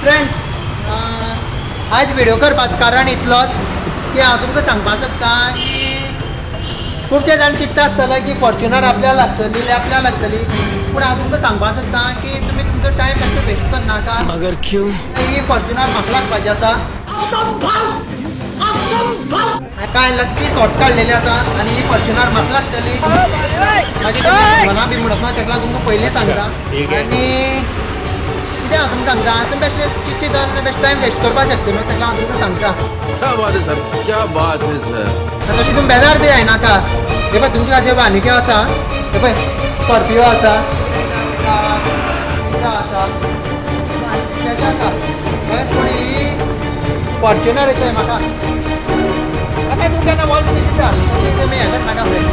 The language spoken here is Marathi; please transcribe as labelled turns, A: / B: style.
A: फ्रेंड्स आज व्हिडिओ करपाचं कारण इतलोच की हांव तुमकां सांगपाक सोदता की खुबशे जाण चिंतता आसतले की फॉर्च्युनर आपल्याला लागतली पूण हांव तुमकां सांगपाक सोदता की तुमी तुमचो टायम मातसो वेस्ट करनाका।
B: मगर क्यों?
A: ही फॉर्च्युनर म्हाका लागपाची आसा। कांय लक्की शॉर्ट काडलेले आसा आनी ही फॉर्च्युनर म्हाका लागतली। मागीर मना बी म्हणत ना तेका तुमकां पयलीं सांगता आनी कितें हांव तुमकां सांगता तुमी बेश्टे चिंतीत आनी बेश्टे टायम वेस्ट करपाक शकता न्हू तेका हांव तुमकां सांगता।
B: क्या बात है सर, क्या बात है सर।
A: तशी तुम्ही बेजार बी जायनाका। हे पळय तुमच्या खातीर आनी कितें आसा, हे पळय स्कॉर्पियो आसा, आसा पूण ही फॉर्च्युनर येतोय म्हाका काय तूं केन्ना वॉल कितें चिंता तुमी हें करनाका फ्रेंड